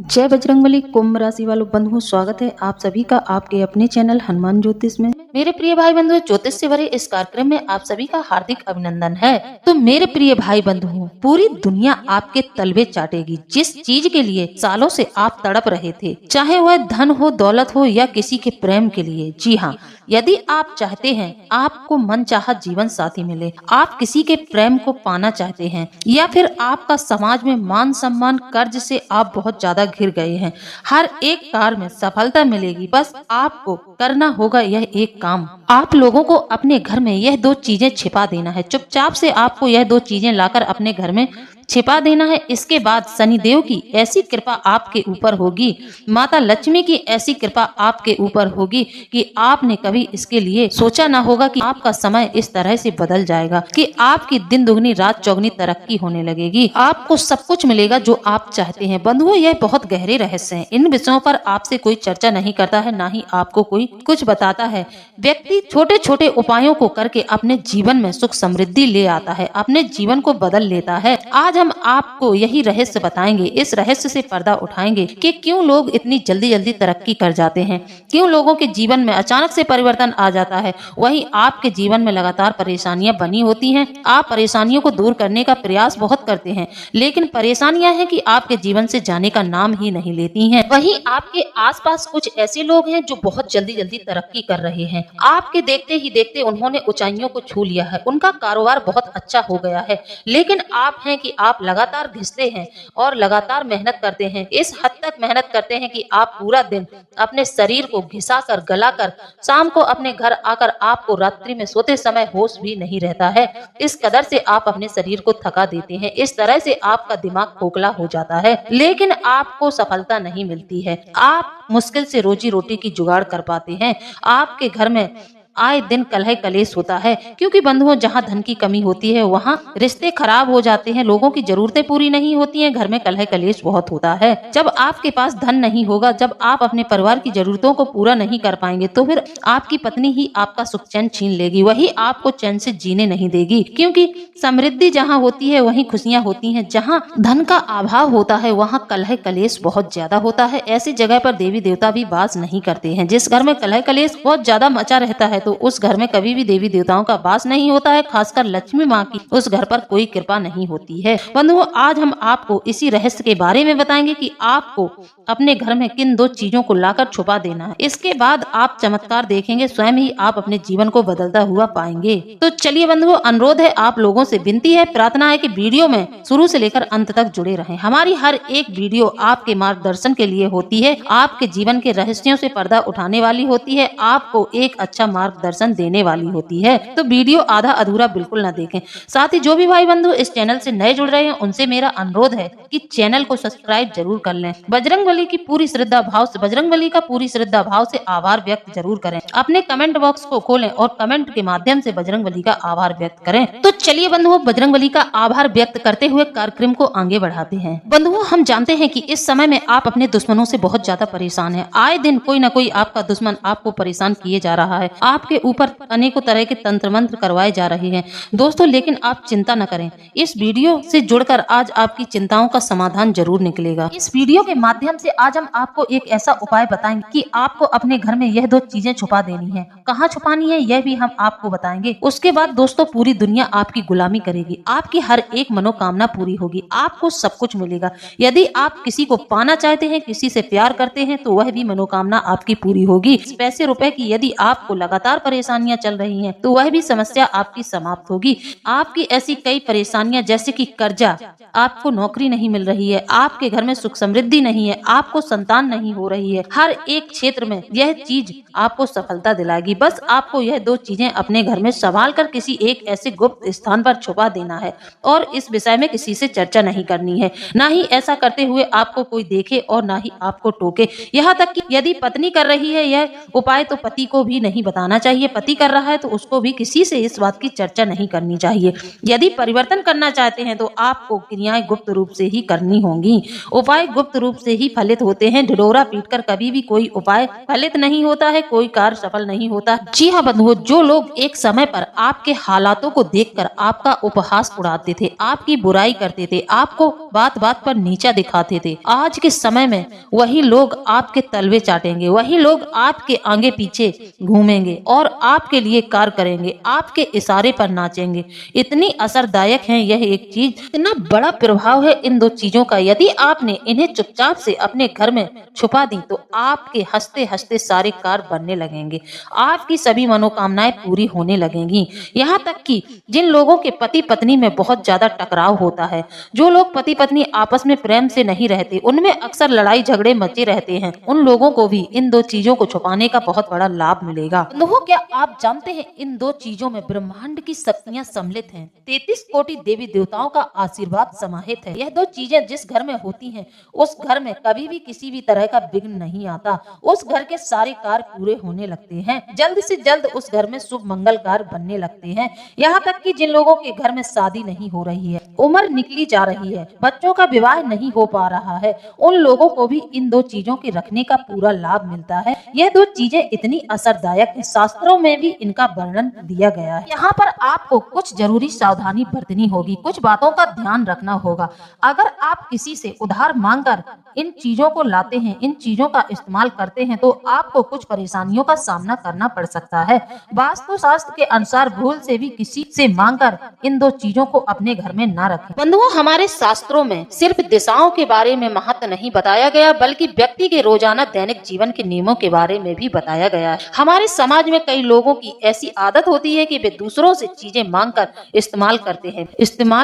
जय बजरंगबली। कुंभ राशि वालों बंधुओं, स्वागत है आप सभी का आपके अपने चैनल हनुमान ज्योतिष में। मेरे प्रिय भाई बंधुओं, ज्योतिष से भरे इस कार्यक्रम में आप सभी का हार्दिक अभिनंदन है। तो मेरे प्रिय भाई बंधुओं, पूरी दुनिया आपके तलवे चाटेगी। जिस चीज के लिए सालों से आप तड़प रहे थे, चाहे वह धन हो, दौलत हो या किसी के प्रेम के लिए, जी हाँ, यदि आप चाहते हैं आपको मनचाहा जीवन साथी मिले, आप किसी के प्रेम को पाना चाहते हैं, या फिर आपका समाज में मान सम्मान, कर्ज से आप बहुत ज्यादा घिर गए हैं, हर एक कार्य में सफलता मिलेगी। बस आपको करना होगा यह एक काम। आप लोगों को अपने घर में यह दो चीजें छिपा देना है। चुपचाप से आपको यह दो चीजें लाकर अपने घर में छिपा देना है। इसके बाद शनिदेव की ऐसी कृपा आपके ऊपर होगी, माता लक्ष्मी की ऐसी कृपा आपके ऊपर होगी कि आपने कभी इसके लिए सोचा ना होगा कि आपका समय इस तरह से बदल जाएगा कि आपकी दिन दुगनी रात चौगनी तरक्की होने लगेगी। आपको सब कुछ मिलेगा जो आप चाहते हैं। बंधुओं, यह बहुत गहरे रहस्य हैं। इन विषयों पर आपसे कोई चर्चा नहीं करता है, ना ही आपको कोई कुछ बताता है। व्यक्ति छोटे छोटे उपायों को करके अपने जीवन में सुख समृद्धि ले आता है, अपने जीवन को बदल लेता है। आज हम आपको यही रहस्य बताएंगे। इस रहस्य से पर्दा उठाएंगे कि क्यों लोग इतनी जल्दी जल्दी तरक्की कर जाते हैं, क्यों लोगों के जीवन में अचानक से परिवर्तन आ जाता है, वहीं आपके जीवन में लगातार परेशानियां बनी होती हैं। आप परेशानियों को दूर करने का प्रयास बहुत करते हैं, लेकिन परेशानियां हैं कि आपके जीवन से जाने का नाम ही नहीं लेती हैं। वहीं आपके आसपास कुछ ऐसे लोग हैं जो बहुत जल्दी जल्दी तरक्की कर रहे हैं। आपके देखते ही देखते उन्होंने ऊंचाइयों को छू लिया है, उनका कारोबार बहुत अच्छा हो गया है, लेकिन आप हैं कि आप लगातार घिसते हैं और लगातार मेहनत करते हैं। इस हद तक मेहनत करते हैं कि आप पूरा दिन अपने शरीर को घिसाकर गलाकर शाम को अपने घर आकर आपको रात्रि में सोते समय होश भी नहीं रहता है। इस कदर से आप अपने शरीर को थका देते हैं। इस तरह से आपका दिमाग खोखला हो जाता है, लेकिन आपको सफलता नहीं मिलती है। आप मुश्किल से रोजी रोटी की जुगाड़ कर पाते हैं। आपके घर में आए दिन कलह कलेश होता है, क्योंकि बंधुओं, जहाँ धन की कमी होती है वहाँ रिश्ते खराब हो जाते हैं, लोगों की जरूरतें पूरी नहीं होती हैं, घर में कलह कलेश बहुत होता है। जब आपके पास धन नहीं होगा, जब आप अपने परिवार की जरूरतों को पूरा नहीं कर पाएंगे, तो फिर आपकी पत्नी ही आपका सुख चैन छीन लेगी, वही आपको चैन से जीने नहीं देगी। क्योंकि समृद्धि जहाँ होती है वहीं खुशियाँ होती हैं। जहाँ धन का अभाव होता है वहाँ कलह कलेश बहुत ज्यादा होता है। ऐसी जगह पर देवी देवता भी वास नहीं करते हैं। जिस घर में कलह कलेश बहुत ज्यादा मचा रहता है, तो उस घर में कभी भी देवी देवताओं का वास नहीं होता है। खासकर लक्ष्मी माँ की उस घर पर कोई कृपा नहीं होती है। बंधुओं, आज हम आपको इसी रहस्य के बारे में बताएंगे कि आपको अपने घर में किन दो चीजों को लाकर छुपा देना है। इसके बाद आप चमत्कार देखेंगे, स्वयं ही आप अपने जीवन को बदलता हुआ पाएंगे। तो चलिए बंधुओं, अनुरोध है, आप लोगों से विनती है, प्रार्थना है कि वीडियो में शुरू से लेकर अंत तक जुड़े रहें। हमारी हर एक वीडियो आपके मार्गदर्शन के लिए होती है, आपके जीवन के रहस्यों से पर्दा उठाने वाली होती है, आपको एक अच्छा मार्गदर्शन देने वाली होती है। तो वीडियो आधा अधूरा बिल्कुल न देखें। साथ ही जो भी भाई बंधु इस चैनल से नए जुड़ रहे हैं, उनसे मेरा अनुरोध है कि चैनल को सब्सक्राइब जरूर कर लें। बजरंगबली की पूरी श्रद्धा भाव से, बजरंगबली का पूरी श्रद्धा भाव से आभार व्यक्त जरूर करें। अपने कमेंट बॉक्स को खोलें और कमेंट के माध्यम से बजरंगबली का आभार व्यक्त करें। तो चलिए बंधुओं, बजरंगबली का आभार व्यक्त करते हुए कार्यक्रम को आगे बढ़ाते हैं। बंधुओं, हम जानते हैं कि इस समय में आप अपने दुश्मनों से बहुत ज्यादा परेशान हैं। आए दिन कोई न कोई आपका दुश्मन आपको परेशान किए जा रहा है, आपके ऊपर अनेकों तरह के तंत्र मंत्र करवाए जा रहे हैं दोस्तों। लेकिन आप चिंता न करें, इस वीडियो से जुड़कर आज आपकी चिंताओं का समाधान जरूर निकलेगा। इस वीडियो के माध्यम से आज हम आपको एक ऐसा उपाय बताएंगे कि आपको अपने घर में यह दो चीजें छुपा देनी है। कहाँ छुपानी है यह भी हम आपको बताएंगे। उसके बाद दोस्तों, पूरी दुनिया आपकी गुलामी करेगी, आपकी हर एक मनोकामना पूरी होगी, आपको सब कुछ मिलेगा। यदि आप किसी को पाना चाहते हैं, किसी से प्यार करते हैं, तो वह भी मनोकामना आपकी पूरी होगी। पैसे रुपए की यदि आपको लगातार परेशानियां चल रही हैं, तो वह भी समस्या आपकी समाप्त होगी। आपकी ऐसी कई परेशानियां जैसे कि कर्जा, आपको नौकरी नहीं मिल रही है, आपके घर में सुख समृद्धि नहीं है, आपको संतान नहीं हो रही है, हर एक क्षेत्र में यह चीज आपको सफलता दिलाएगी। बस आपको यह दो चीजें अपने घर में संभाल कर किसी एक ऐसे गुप्त स्थान पर छुपा देना है और इस विषय में किसी से चर्चा नहीं करनी है। ना ही ऐसा करते हुए आपको कोई देखे और ना ही आपको टोके। यहाँ तक कि यदि पत्नी कर रही है यह उपाय, तो पति को भी नहीं बताना चाहिए। पति कर रहा है तो उसको भी किसी से इस बात की चर्चा नहीं करनी चाहिए। यदि परिवर्तन करना चाहते हैं तो आपको क्रियाएं गुप्त रूप से ही करनी होंगी। उपाय गुप्त रूप से ही फलित होते हैं। ढिढोरा पीटकर कभी भी कोई उपाय फलित नहीं होता है, कोई कार्य सफल नहीं होता। जी हाँ बंधुओं, जो लोग एक समय पर आपके हालातों को देखकर आपका उपहास उड़ाते थे, आपकी बुराई करते थे, आपको बात बात पर नीचा दिखाते थे, आज के समय में वही लोग आपके तलवे चाटेंगे, वही लोग आपके आगे पीछे घूमेंगे और आपके लिए कार्य करेंगे, आपके इशारे पर नाचेंगे। इतनी असरदायक है यह एक चीज, इतना बड़ा प्रभाव है इन दो चीजों का। यदि आपने इन्हें चुपचाप से अपने घर में छुपा दी तो आपके हंसते हंसते सारे कार्य बनने लगेंगे, आपकी सभी मनोकामनाएं पूरी होने लगेंगी। यहाँ तक कि जिन लोगों के पति पत्नी में बहुत ज्यादा टकराव होता है, जो लोग पति पत्नी आपस में प्रेम से नहीं रहते, उनमें अक्सर लड़ाई झगड़े मचे रहते हैं, उन लोगों को भी इन दो चीजों को छुपाने का बहुत बड़ा लाभ मिलेगा। बंधुओं, क्या आप जानते हैं इन दो चीजों में ब्रह्मांड की शक्तियां सम्मिलित हैं। 33 कोटि देवी देवताओं का आशीर्वाद समाहित है। यह दो चीजें जिस घर में होती हैं, उस घर में कभी भी किसी भी तरह का विघ्न नहीं आता। उस घर के सारे कार्य पूरे होने लगते हैं, जल्द से जल्द उस घर में शुभ मंगल कार्य बनने लगते हैं। यहाँ तक कि जिन लोगों के घर में शादी नहीं हो रही है, उम्र निकली जा रही है, बच्चों का विवाह नहीं हो पा रहा है, उन लोगों को भी इन दो चीजों के रखने का पूरा लाभ मिलता है। यह दो चीजें इतनी असरदायक है, शास्त्रों में भी इनका वर्णन दिया गया है। यहाँ पर आपको कुछ जरूरी सावधानी बरतनी होगी, कुछ बातों का ध्यान रखना होगा। अगर आप किसी से उधार मांगकर इन चीजों को लाते हैं, इन चीजों का इस्तेमाल करते हैं, तो आपको कुछ परेशानियों का सामना करना पड़ सकता है। वास्तु शास्त्र के अनुसार भूल से भी किसी से मांगकर इन दो चीजों को अपने घर में ना रखें। बंधुओं, हमारे शास्त्रों में सिर्फ दिशाओं के बारे में महत्व नहीं बताया गया, बल्कि व्यक्ति के रोजाना दैनिक जीवन के नियमों के बारे में भी बताया गया है। हमारे समाज में कई लोगों की ऐसी आदत होती है कि वे दूसरों से चीजें मांगकर इस्तेमाल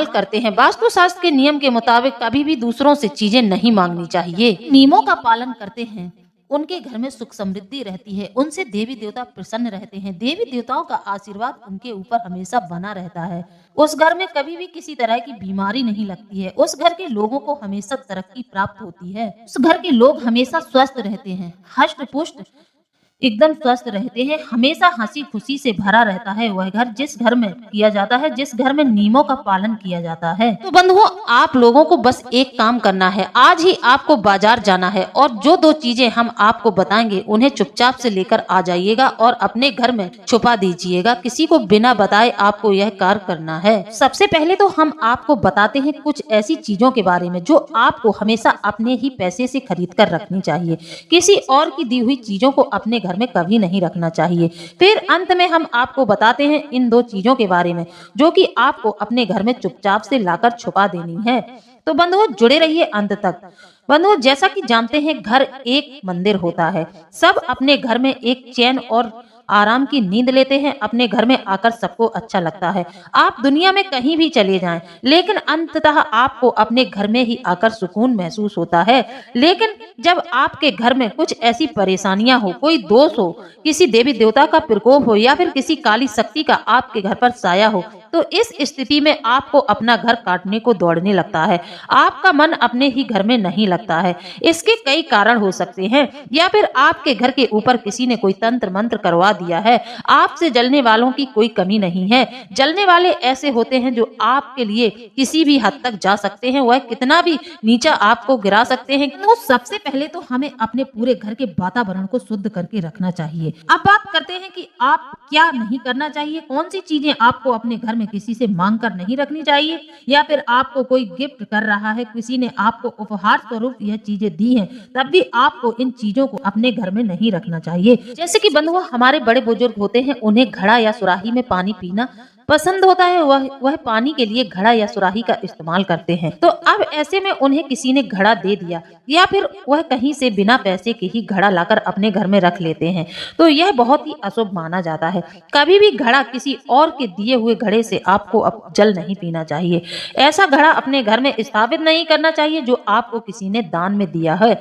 करते हैं। वास्तु शास्त्र के नियम के मुताबिक कभी भी दूसरों से चीजें नहीं मांगनी चाहिए। नियमों का पालन करते हैं, उनके घर में सुख समृद्धि रहती है, उनसे देवी देवता प्रसन्न रहते हैं, देवी देवताओं का आशीर्वाद उनके ऊपर हमेशा बना रहता है। उस घर में कभी भी किसी तरह की बीमारी नहीं लगती है, उस घर के लोगों को हमेशा तरक्की प्राप्त होती है, उस घर के लोग हमेशा स्वस्थ रहते हैं, हष्ट पुष्ट एकदम स्वस्थ रहते हैं, हमेशा हंसी खुशी से भरा रहता है वह घर जिस घर में किया जाता है, जिस घर में नियमों का पालन किया जाता है। तो बंधुओं, आप लोगों को बस एक काम करना है, आज ही आपको बाजार जाना है और जो दो चीजें हम आपको बताएंगे उन्हें चुपचाप से लेकर आ जाइएगा और अपने घर में छुपा दीजिएगा। किसी को बिना बताए आपको यह कार्य करना है। सबसे पहले तो हम आपको बताते हैं कुछ ऐसी चीजों के बारे में जो आपको हमेशा अपने ही पैसे से खरीद कर रखनी चाहिए, किसी और की दी हुई चीजों को अपने घर में कभी नहीं रखना चाहिए। फिर अंत में हम आपको बताते हैं इन दो चीजों के बारे में जो कि आपको अपने घर में चुपचाप से लाकर छुपा देनी है। तो बंधुओं, जुड़े रहिए अंत तक। बंधुओं, जैसा कि जानते हैं, घर एक मंदिर होता है। सब अपने घर में एक चैन और आराम की नींद लेते हैं, अपने घर में आकर सबको अच्छा लगता है। आप दुनिया में कहीं भी चले जाएं, लेकिन अंततः आपको अपने घर में ही आकर सुकून महसूस होता है। लेकिन जब आपके घर में कुछ ऐसी परेशानियां हो, कोई दोष हो, किसी देवी देवता का प्रकोप हो या फिर किसी काली शक्ति का आपके घर पर साया हो, तो इस स्थिति में आपको अपना घर काटने को दौड़ने लगता है। आपका मन अपने ही घर में नहीं लगता है। इसके कई कारण हो सकते हैं, या फिर आपके घर के ऊपर किसी ने कोई तंत्र मंत्र करवा दिया है। आपसे जलने वालों की कोई कमी नहीं है। जलने वाले ऐसे होते हैं जो आपके लिए किसी भी हद तक जा सकते हैं, वह कितना भी नीचा आपको गिरा सकते हैं। तो सबसे पहले तो हमें अपने पूरे घर के वातावरण को शुद्ध करके रखना चाहिए। अब बात करते हैं कि आप क्या नहीं करना चाहिए, कौन सी चीजें आपको अपने घर में किसी से मांग कर नहीं रखनी चाहिए, या फिर आपको कोई गिफ्ट कर रहा है, किसी ने आपको उपहार स्वरूप यह चीजें दी हैं, तब भी आपको इन चीजों को अपने घर में नहीं रखना चाहिए। जैसे कि बंधुओं, हमारे बड़े बुजुर्ग होते हैं, उन्हें घड़ा या सुराही में पानी पीना पसंद होता है, वह पानी के लिए घड़ा या सुराही का इस्तेमाल करते हैं। तो अब ऐसे में उन्हें किसी ने घड़ा दे दिया या फिर वह कहीं से बिना पैसे के ही घड़ा लाकर अपने घर में रख लेते हैं, तो यह बहुत ही अशुभ माना जाता है। कभी भी घड़ा किसी और के दिए हुए घड़े से आपको अब जल नहीं पीना चाहिए। ऐसा घड़ा अपने घर में स्थापित नहीं करना चाहिए जो आपको किसी ने दान में दिया है।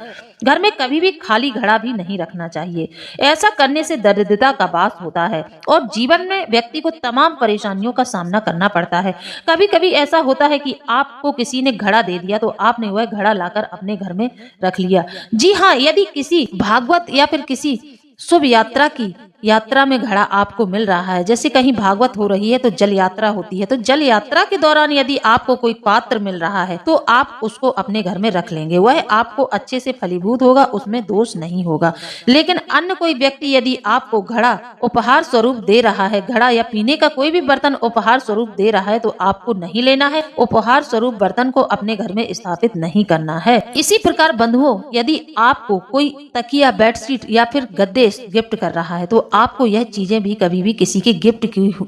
घर में कभी भी खाली घड़ा भी नहीं रखना चाहिए। ऐसा करने से दरिद्रता का वास होता है और जीवन में व्यक्ति को तमाम परेशानियों का सामना करना पड़ता है। कभी कभी ऐसा होता है कि आपको किसी ने घड़ा दे दिया तो आपने वह घड़ा लाकर अपने घर में रख लिया। जी हाँ, यदि किसी भागवत या फिर किसी शुभ यात्रा की यात्रा में घड़ा आपको मिल रहा है, जैसे कहीं भागवत हो रही है तो जल यात्रा होती है, तो जल यात्रा के दौरान यदि आपको कोई पात्र मिल रहा है तो आप उसको अपने घर में रख लेंगे, वह आपको अच्छे से फलीभूत होगा, उसमें दोष नहीं होगा। लेकिन अन्य कोई व्यक्ति यदि आपको घड़ा उपहार स्वरूप दे रहा है, घड़ा या पीने का कोई भी बर्तन उपहार स्वरूप दे रहा है, तो आपको नहीं लेना है। उपहार स्वरूप बर्तन को अपने घर में स्थापित नहीं करना है। इसी प्रकार बंधुओं, यदि आपको कोई तकिया, बेडशीट या फिर गद्दे गिफ्ट कर रहा है तो आपको यह चीजें भी कभी भी किसी के गिफ्ट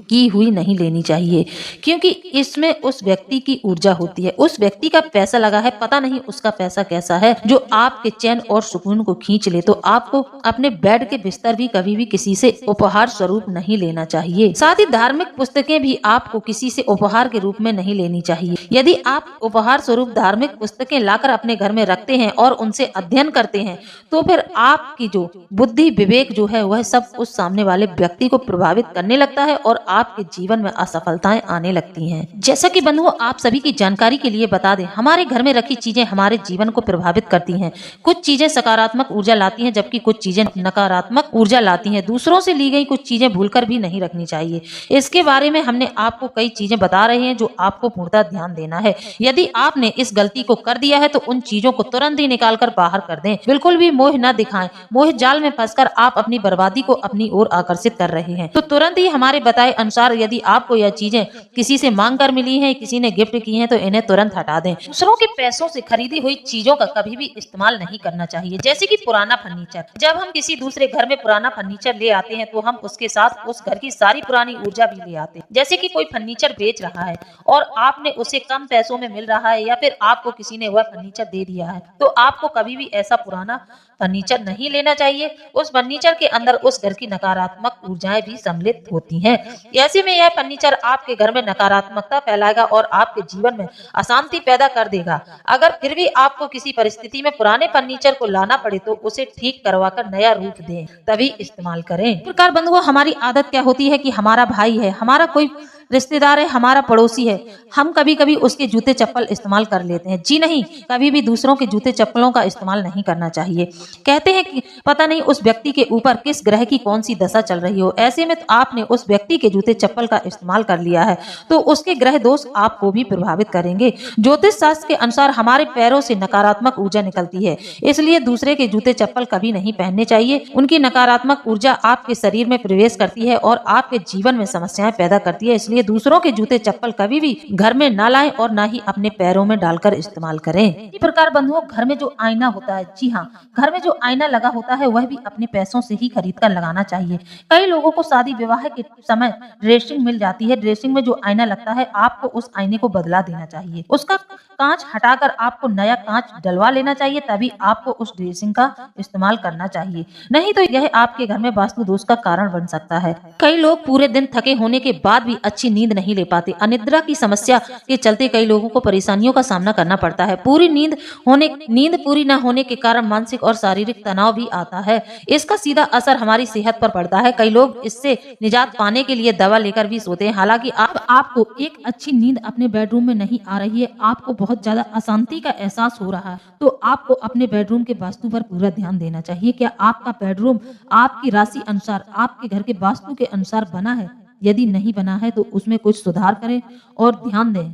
की हुई नहीं लेनी चाहिए, क्योंकि इसमें उस व्यक्ति की ऊर्जा होती है, उस व्यक्ति का पैसा लगा है, पता नहीं उसका पैसा कैसा है जो आपके चैन और सुकून को खींच ले। तो आपको अपने बेड के बिस्तर भी कभी भी किसी से उपहार स्वरूप नहीं लेना चाहिए। साथ ही धार्मिक पुस्तकें भी आपको किसी से उपहार के रूप में नहीं लेनी चाहिए। यदि आप उपहार स्वरूप धार्मिक पुस्तकें लाकर अपने घर में रखते हैं और उनसे अध्ययन करते हैं तो फिर आपकी जो बुद्धि विवेक जो है वह सब उस सामने वाले व्यक्ति को प्रभावित करने लगता है और आपके जीवन में असफलताएं आने लगती हैं। जैसा कि बंधुओं आप सभी की जानकारी के लिए बता दें, हमारे घर में रखी चीजें हमारे जीवन को प्रभावित करती हैं। कुछ चीजें सकारात्मक ऊर्जा लाती हैं जबकि कुछ चीजें नकारात्मक ऊर्जा लाती हैं। दूसरों से ली गई कुछ चीजें भूलकर भी नहीं रखनी चाहिए। इसके बारे में हमने आपको कई चीजें बता रहे हैं जो आपको पूर्णतः ध्यान देना है। यदि आपने इस गलती को कर दिया है तो उन चीजों को तुरंत ही निकाल कर बाहर कर दें। बिल्कुल भी मोह न दिखाएं। मोह जाल में फंसकर आप अपनी बर्बादी को अपनी ओर आकर्षित कर रहे हैं। तो तुरंत ही हमारे बताए अनुसार यदि आपको यह चीजें किसी से मांग कर मिली है, किसी ने गिफ्ट की है, तो इन्हें तुरंत हटा दें। दूसरों के पैसों से खरीदी हुई चीजों का कभी भी इस्तेमाल नहीं करना चाहिए, जैसे कि पुराना फर्नीचर। जब हम किसी दूसरे घर में पुराना फर्नीचर ले आते हैं तो हम उसके साथ उस घर की सारी पुरानी ऊर्जा भी ले आते हैं। जैसे कि कोई फर्नीचर बेच रहा है और आपने उसे कम पैसों में मिल रहा है या फिर आपको किसी ने वह फर्नीचर दे दिया है, तो आपको कभी भी ऐसा पुराना फर्नीचर नहीं लेना चाहिए। उस फर्नीचर के अंदर उस घर की नकारात्मक ऊर्जाएं भी सम्मिलित होती हैं। ऐसे में यह फर्नीचर आपके घर में नकारात्मकता फैलाएगा और आपके जीवन में अशांति पैदा कर देगा। अगर फिर भी आपको किसी परिस्थिति में पुराने फर्नीचर को लाना पड़े तो उसे ठीक करवा कर नया रूप दें, तभी इस्तेमाल करें। इस प्रकार बंधुओं हमारी आदत क्या होती है कि हमारा भाई है, हमारा कोई रिश्तेदार है, हमारा पड़ोसी है, हम कभी कभी उसके जूते चप्पल इस्तेमाल कर लेते हैं। जी नहीं, कभी भी दूसरों के जूते चप्पलों का इस्तेमाल नहीं करना चाहिए। कहते हैं कि पता नहीं उस व्यक्ति के ऊपर किस ग्रह की कौन सी दशा चल रही हो, ऐसे में तो आपने उस व्यक्ति के जूते चप्पल का इस्तेमाल कर लिया है तो उसके ग्रह दोष आपको भी प्रभावित करेंगे। ज्योतिष शास्त्र के अनुसार हमारे पैरों से नकारात्मक ऊर्जा निकलती है, इसलिए दूसरे के जूते चप्पल कभी नहीं पहनने चाहिए। उनकी नकारात्मक ऊर्जा आपके शरीर में प्रवेश करती है और आपके जीवन में समस्याएं पैदा करती है। इसलिए दूसरों के जूते चप्पल कभी भी घर में ना लाएं और ना ही अपने पैरों में डालकर इस्तेमाल करें। इसी प्रकार बंधुओं घर में जो आईना होता है, जी हाँ, घर में जो आईना लगा होता है वह भी अपने पैसों से ही खरीद कर लगाना चाहिए। कई लोगों को शादी विवाह के समय ड्रेसिंग मिल जाती है, ड्रेसिंग में जो आईना लगता है आपको उस आईने को बदला देना चाहिए, उसका कांच हटाकर आपको नया कांच डलवा लेना चाहिए, तभी आपको उस ड्रेसिंग का इस्तेमाल करना चाहिए। नहीं तो यह आपके घर में वास्तु दोष का कारण बन सकता है। कई लोग पूरे दिन थके होने के बाद भी अच्छी नींद नहीं ले पाते। अनिद्रा की समस्या के चलते कई लोगों को परेशानियों का सामना करना पड़ता है। नींद पूरी न होने के कारण मानसिक और शारीरिक तनाव भी आता है। इसका सीधा असर हमारी सेहत पर पड़ता है। कई लोग इससे निजात पाने के लिए दवा लेकर भी सोते हैं। हालांकि आपको एक अच्छी नींद अपने बेडरूम में नहीं आ रही है, आपको बहुत ज्यादा अशांति का एहसास हो रहा है, तो आपको अपने बेडरूम के वास्तु पर पूरा ध्यान देना चाहिए। क्या आपका बेडरूम आपकी राशि अनुसार, आपके घर के वास्तु के अनुसार बना है? यदि नहीं बना है तो उसमें कुछ सुधार करें और ध्यान दें।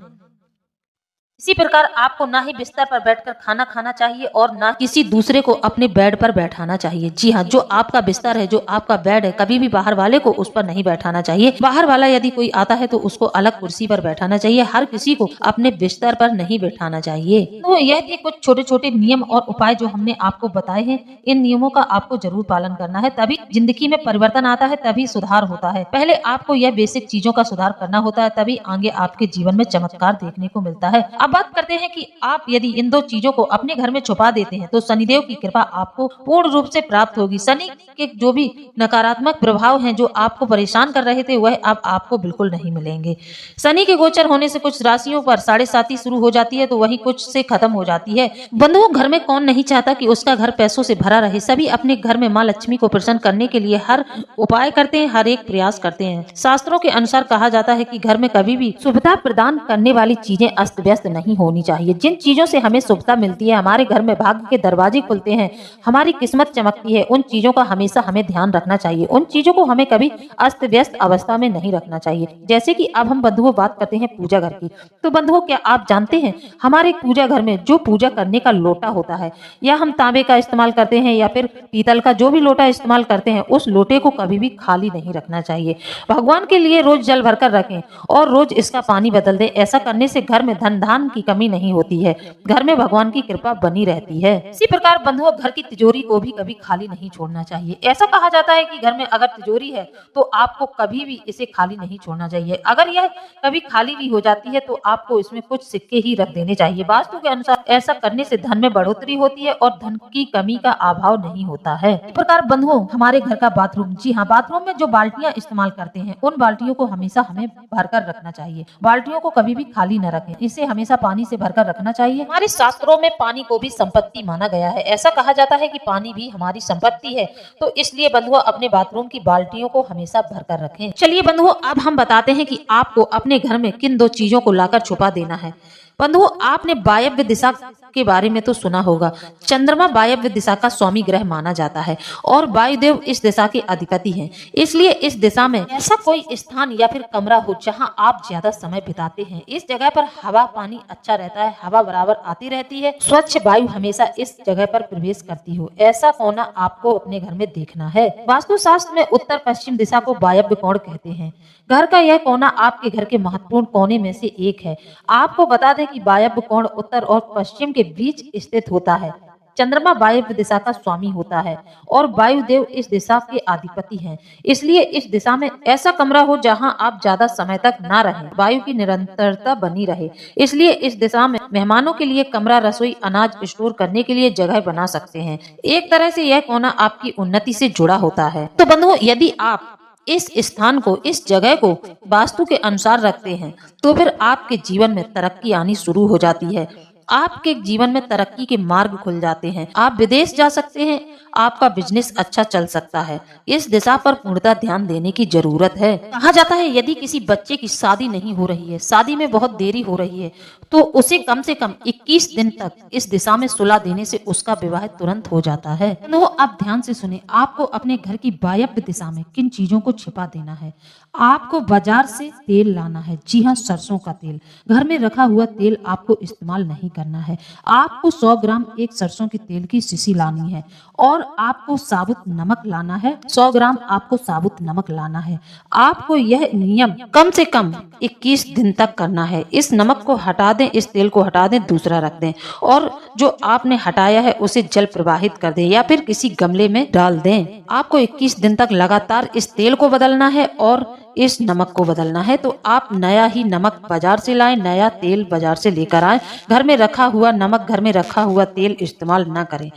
इसी प्रकार आपको ना ही बिस्तर पर बैठकर खाना खाना चाहिए और ना किसी दूसरे को अपने बेड पर बैठाना चाहिए। जी हाँ, जो आपका बिस्तर है, जो आपका बेड है, कभी भी बाहर वाले को उस पर नहीं बैठाना चाहिए। बाहर वाला यदि कोई आता है तो उसको अलग कुर्सी पर बैठाना चाहिए। हर किसी को अपने बिस्तर पर नहीं बैठाना चाहिए। तो यह थे कुछ छोटे छोटे नियम और उपाय जो हमने आपको बताए हैं। इन नियमों का आपको जरूर पालन करना है, तभी जिंदगी में परिवर्तन आता है, तभी सुधार होता है। पहले आपको यह बेसिक चीजों का सुधार करना होता है, तभी आगे आपके जीवन में चमत्कार देखने को मिलता है। अब बात करते हैं कि आप यदि इन दो चीजों को अपने घर में छुपा देते हैं तो शनिदेव की कृपा आपको पूर्ण रूप से प्राप्त होगी। शनि के जो भी नकारात्मक प्रभाव हैं जो आपको परेशान कर रहे थे वह अब आपको बिल्कुल नहीं मिलेंगे। शनि के गोचर होने से कुछ राशियों पर 7.5 शुरू हो जाती है तो वही कुछ से खत्म हो जाती है। बंधुओं, घर में कौन नहीं चाहता कि उसका घर पैसों से भरा रहे। सभी अपने घर में माँ लक्ष्मी को प्रसन्न करने के लिए हर उपाय करते हैं, हर एक प्रयास करते हैं। शास्त्रों के अनुसार कहा जाता है कि घर में कभी भी शुभता प्रदान करने वाली चीजें अस्त व्यस्त नहीं होनी चाहिए। जिन चीजों से हमें शुभता मिलती है, हमारे घर में भाग्य के दरवाजे खुलते हैं, हमारी किस्मत चमकती है, उन चीजों का हमेशा हमें ध्यान रखना चाहिए। उन चीजों को हमें कभी अस्त व्यस्त अवस्था में नहीं रखना चाहिए। जैसे कि अब हम बंधुओं बात करते हैं पूजा घर की। तो बंधुओं, क्या आप जानते हैं हमारे पूजा घर में जो पूजा करने का लोटा होता है, या हम तांबे का इस्तेमाल करते हैं या फिर पीतल का जो भी लोटा इस्तेमाल करते हैं, उस लोटे को कभी भी खाली नहीं रखना चाहिए। भगवान के लिए रोज जल भरकर रखें और रोज इसका पानी बदल दें। ऐसा करने से घर में धन धान की कमी नहीं होती है, घर में भगवान की कृपा बनी रहती है। इसी प्रकार बंधुओं, घर की तिजोरी को भी कभी खाली नहीं छोड़ना चाहिए। ऐसा कहा जाता है कि घर में अगर तिजोरी है तो आपको कभी भी इसे खाली नहीं छोड़ना चाहिए। अगर यह कभी खाली भी हो जाती है तो आपको इसमें कुछ सिक्के ही रख देने चाहिए। वास्तु के अनुसार ऐसा करने से धन में बढ़ोतरी होती है और धन की कमी का अभाव नहीं होता है। इस प्रकार बंधुओं, हमारे घर का बाथरूम, जी हाँ, बाथरूम में जो बाल्टियां इस्तेमाल करते हैं उन बाल्टियों को हमेशा हमें भरकर रखना चाहिए। बाल्टियों को कभी भी खाली न रखें, इसे हमेशा पानी से भरकर रखना चाहिए। हमारे शास्त्रों में पानी को भी संपत्ति माना गया है। ऐसा कहा जाता है कि पानी भी हमारी संपत्ति है, तो इसलिए बंधुओं अपने बाथरूम की बाल्टियों को हमेशा भरकर रखें। चलिए बंधुओं, अब हम बताते हैं कि आपको अपने घर में किन दो चीजों को लाकर छुपा देना है। बंधुओं, आपने वायव्य दिशा के बारे में तो सुना होगा। चंद्रमा वायव्य दिशा का स्वामी ग्रह माना जाता है और वायुदेव इस दिशा के अधिपति हैं। इसलिए इस दिशा में ऐसा कोई स्थान या फिर कमरा हो जहां आप ज्यादा समय बिताते हैं। इस जगह पर हवा पानी अच्छा रहता है, हवा बराबर आती रहती है, स्वच्छ वायु हमेशा इस जगह पर प्रवेश करती हो, ऐसा कोना आपको अपने घर में देखना है। वास्तु शास्त्र में उत्तर पश्चिम दिशा को वायव्य कोण कहते हैं। घर का यह कोना आपके घर के महत्वपूर्ण कोने में से एक है। आपको बता दें कि वायव्य कोण उत्तर और पश्चिम के बीच स्थित होता है। चंद्रमा वायव्य दिशा का स्वामी होता है और वायुदेव इस दिशा के अधिपति हैं। इसलिए इस दिशा में ऐसा कमरा हो जहां आप ज्यादा समय तक ना रहें, वायु की निरंतरता बनी रहे। इसलिए इस दिशा में मेहमानों के लिए कमरा, रसोई, अनाज स्टोर करने के लिए जगह बना सकते हैं। एक तरह से यह कोना आपकी उन्नति से जुड़ा होता है। तो बंधुओं, यदि आप इस स्थान को, इस जगह को वास्तु के अनुसार रखते हैं तो फिर आपके जीवन में तरक्की आनी शुरू हो जाती है। आपके जीवन में तरक्की के मार्ग खुल जाते हैं। आप विदेश जा सकते हैं, आपका बिजनेस अच्छा चल सकता है। इस दिशा पर पूर्णतः ध्यान देने की जरूरत है। कहा जाता है यदि किसी बच्चे की शादी नहीं हो रही है, शादी में बहुत देरी हो रही है, तो उसे कम से कम 21 दिन तक इस दिशा में सुला देने से उसका विवाह तुरंत हो जाता है। तो अब ध्यान से सुने, आपको अपने घर की वायव्य दिशा में किन चीजों को छिपा देना है। आपको बाजार से तेल लाना है, जी हाँ, सरसों का तेल। घर में रखा हुआ तेल आपको इस्तेमाल नहीं करना है। आपको 100 ग्राम एक सरसों के तेल की शीशी लानी है और आपको साबुत नमक लाना है। 100 ग्राम आपको साबुत नमक लाना है। आपको यह नियम कम से कम 21 दिन तक करना है। इस नमक को हटा दें, इस तेल को हटा दें, दूसरा रख दें और जो आपने हटाया है उसे जल प्रवाहित कर दें या फिर किसी गमले में डाल दें। आपको 21 दिन तक लगातार इस तेल को बदलना है और इस नमक को बदलना है। तो आप नया ही नमक बाजार से लाएं, नया तेल बाजार से लेकर आएं। घर में रखा हुआ नमक, घर में रखा हुआ तेल इस्तेमाल ना करें,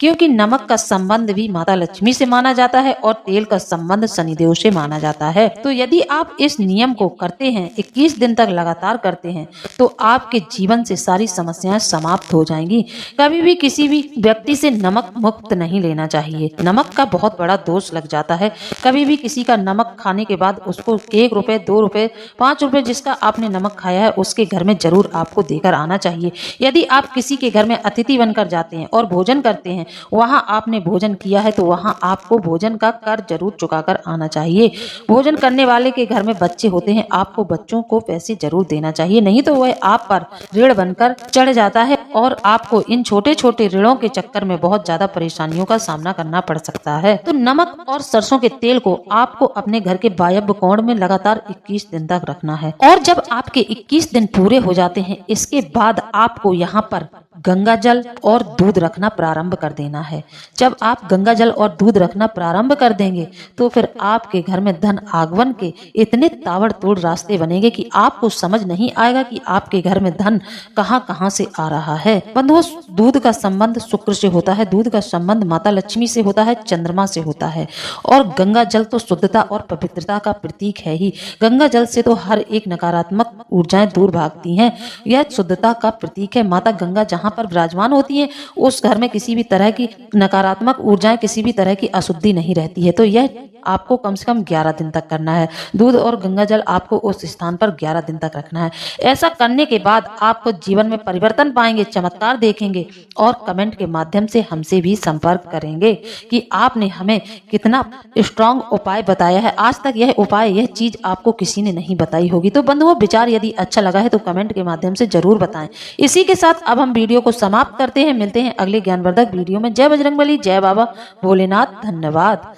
क्योंकि नमक का संबंध भी माता लक्ष्मी से माना जाता है और तेल का संबंध शनिदेव से माना जाता है। तो यदि आप इस नियम को करते हैं, 21 दिन तक लगातार करते हैं, तो आपके जीवन से सारी समस्याएं समाप्त हो जाएंगी। कभी भी किसी भी व्यक्ति से नमक मुक्त नहीं लेना चाहिए। नमक का बहुत बड़ा दोष लग जाता है। कभी भी किसी का नमक खाने के बाद उसको 1 रुपए, 2 रुपए, 5 रुपए जिसका आपने नमक खाया है उसके घर में जरूर आपको देकर आना चाहिए। यदि आप किसी के घर में अतिथि बनकर जाते हैं और भोजन करते हैं, वहां आपने भोजन किया है तो वहां आपको भोजन का कर जरूर चुकाकर आना चाहिए। भोजन करने वाले के घर में बच्चे होते हैं, आपको बच्चों को पैसे जरूर देना चाहिए, नहीं तो वह आप पर ऋण बनकर चढ़ जाता है और आपको इन छोटे छोटे ऋणों के चक्कर में बहुत ज्यादा परेशानियों का सामना करना पड़ सकता है। तो नमक और सरसों के तेल को आपको अपने घर के वायव्य कोण में लगातार 21 दिन तक रखना है और जब आपके 21 दिन पूरे हो जाते हैं, इसके बाद आपको यहाँ पर गंगा जल और दूध रखना प्रारंभ कर देना है। जब आप गंगा जल और दूध रखना प्रारंभ कर देंगे तो फिर आपके घर में धन आगमन के इतने ताबड़तोड़ रास्ते बनेंगे कि आपको समझ नहीं आएगा कि आपके घर में धन कहाँ कहाँ से आ रहा है। बंधुओं, दूध का संबंध शुक्र से होता है, दूध का संबंध माता लक्ष्मी से होता है, चंद्रमा से होता है और गंगा जल तो शुद्धता और पवित्रता का प्रतीक है ही। गंगा जल से तो हर एक नकारात्मक ऊर्जाएं दूर भागती हैं। यह शुद्धता का प्रतीक है। माता गंगा जहाँ जहाँ पर विराजमान होती हैं उस घर में किसी भी तरह की नकारात्मक ऊर्जाएं, किसी भी तरह की अशुद्धि नहीं रहती है। तो यह आपको कम से कम 11 दिन तक करना है। दूध और गंगा जल आपको उस स्थान पर 11 दिन तक रखना है। ऐसा करने के बाद आपको जीवन में परिवर्तन पाएंगे, चमत्कार देखेंगे और कमेंट के माध्यम से हमसे भी संपर्क करेंगे कि आपने हमें कितना स्ट्रांग उपाय बताया है। आज तक यह उपाय, यह चीज आपको किसी ने नहीं बताई होगी। तो बंधुओं, विचार यदि अच्छा लगा है तो कमेंट के माध्यम से जरूर बताएं। इसी के साथ अब हम वीडियो को समाप्त करते हैं। मिलते हैं अगले ज्ञानवर्धक वीडियो में। जय बजरंगबली, जय बाबा भोलेनाथ, धन्यवाद।